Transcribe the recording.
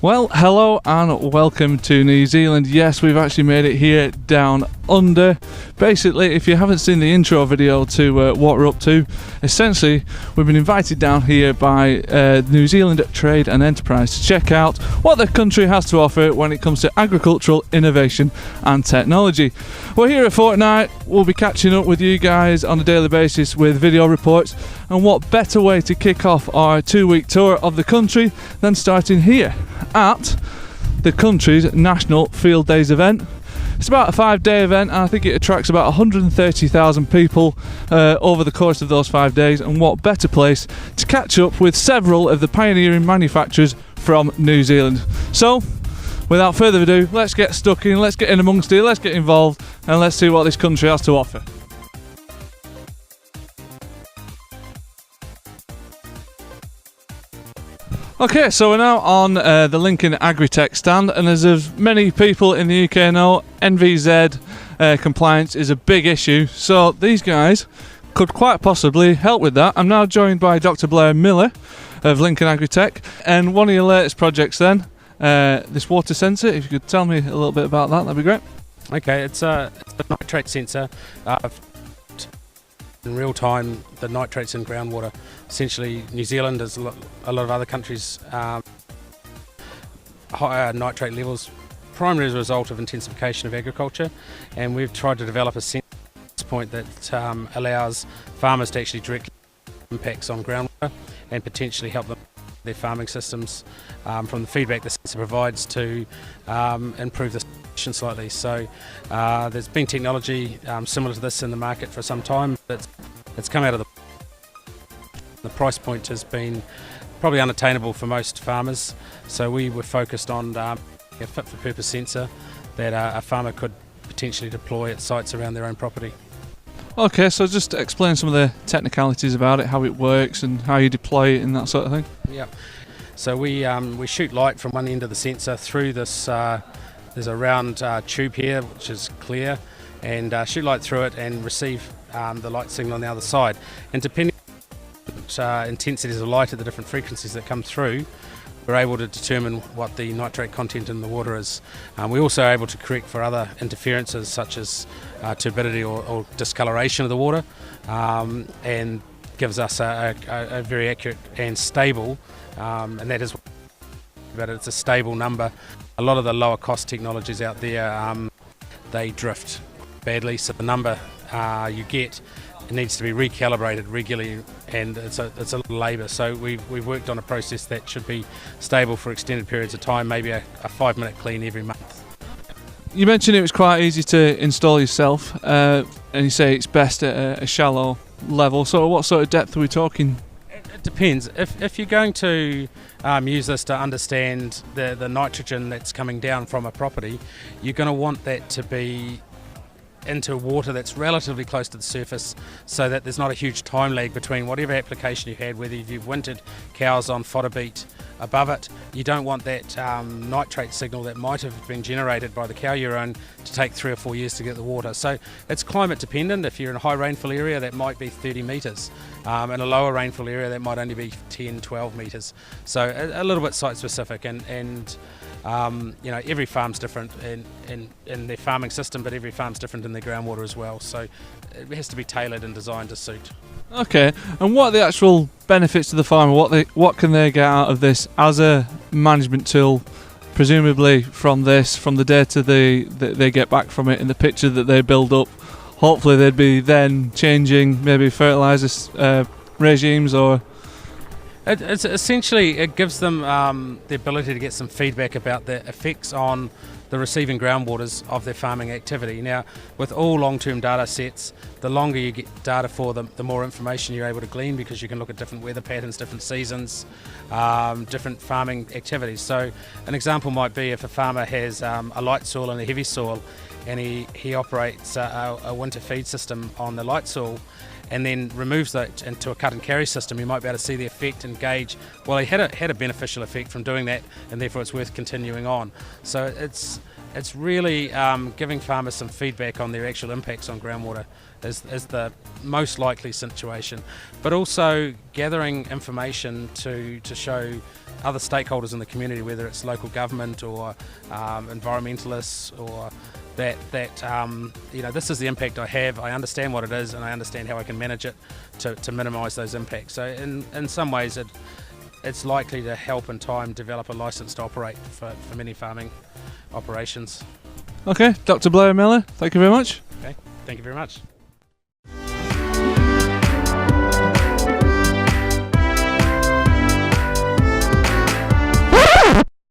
Well, hello and welcome to New Zealand. Yes, we've actually made it here down under. Basically, if you haven't seen the intro video to what we're up to, essentially we've been invited down here by New Zealand Trade and Enterprise to check out what the country has to offer when it comes to agricultural innovation and technology. We're here a fortnight. We'll be catching up with you guys on a daily basis with video reports, and what better way to kick off our 2-week tour of the country than starting here at the country's national Fieldays event. It's about a 5-day event, and I think it attracts about 130,000 people over the course of those 5 days, and what better place to catch up with several of the pioneering manufacturers from New Zealand. So without further ado, let's get stuck in, let's get in amongst it, let's get involved, and let's see what this country has to offer. Okay, so we're now on the Lincoln Agritech stand, and as many people in the UK know, NVZ compliance is a big issue, so these guys could quite possibly help with that. I'm now joined by Dr. Blair Miller of Lincoln Agritech, and one of your latest projects then, this water sensor. If you could tell me a little bit about that, that'd be great. Okay, it's a nitrate sensor. In real time, the nitrates in groundwater. Essentially, New Zealand, as a lot of other countries, higher nitrate levels, primarily as a result of intensification of agriculture, and we've tried to develop a sensor point that allows farmers to actually directly impacts on groundwater and potentially help them their farming systems from the feedback the sensor provides to improve the situation slightly. So there's been technology similar to this in the market for some time, but it's come out of the price point has been probably unattainable for most farmers. So we were focused on a fit for purpose sensor that a farmer could potentially deploy at sites around their own property. Okay, so just explain some of the technicalities about it, how it works and how you deploy it and that sort of thing. Yeah, so we shoot light from one end of the sensor through this, there's a round tube here which is clear, and shoot light through it and receive the light signal on the other side. And depending on intensities of light at the different frequencies that come through, we're able to determine what the nitrate content in the water is. We're also able to correct for other interferences such as turbidity or discoloration of the water, and gives us a very accurate and stable, and that is about it. It's a stable number. A lot of the lower cost technologies out there, they drift badly, so the number you get, it needs to be recalibrated regularly, and it's a labour. So we've worked on a process that should be stable for extended periods of time, maybe a 5-minute clean every month. You mentioned it was quite easy to install yourself, and you say it's best at a shallow level. So what sort of depth are we talking? It depends. If you're going to use this to understand the nitrogen that's coming down from a property, you're going to want that to be into water that's relatively close to the surface, so that there's not a huge time lag between whatever application you had, whether you've wintered cows on fodder beet above it. You don't want that nitrate signal that might have been generated by the cow urine to take 3 or 4 years to get the water. So it's climate dependent. If you're in a high rainfall area, that might be 30 metres. In a lower rainfall area, that might only be 10, 12 metres. So a little bit site specific, and you know, every farm's different in their farming system, but every farm's different in their groundwater as well. So it has to be tailored and designed to suit. Okay, and what are the actual benefits to the farmer? What can they get out of this as a management tool? Presumably from the data they get back from it and the picture that they build up, hopefully they'd be then changing maybe fertiliser regimes, or it's essentially, it gives them the ability to get some feedback about the effects on the receiving groundwaters of their farming activity. Now, with all long-term data sets, the longer you get data for them, the more information you're able to glean, because you can look at different weather patterns, different seasons, different farming activities. So an example might be if a farmer has a light soil and a heavy soil, and he operates a winter feed system on the light soil, and then removes that into a cut and carry system, you might be able to see the effect and gauge, well, he had a beneficial effect from doing that, and therefore it's worth continuing on. So it's really giving farmers some feedback on their actual impacts on groundwater is the most likely situation, but also gathering information to show other stakeholders in the community, whether it's local government or environmentalists, or that this is the impact I have, I understand what it is, and I understand how I can manage it to minimise those impacts. So in some ways it's likely to help in time develop a licence to operate for many farming operations. Okay, Dr. Blair Miller, thank you very much. Okay, thank you very much.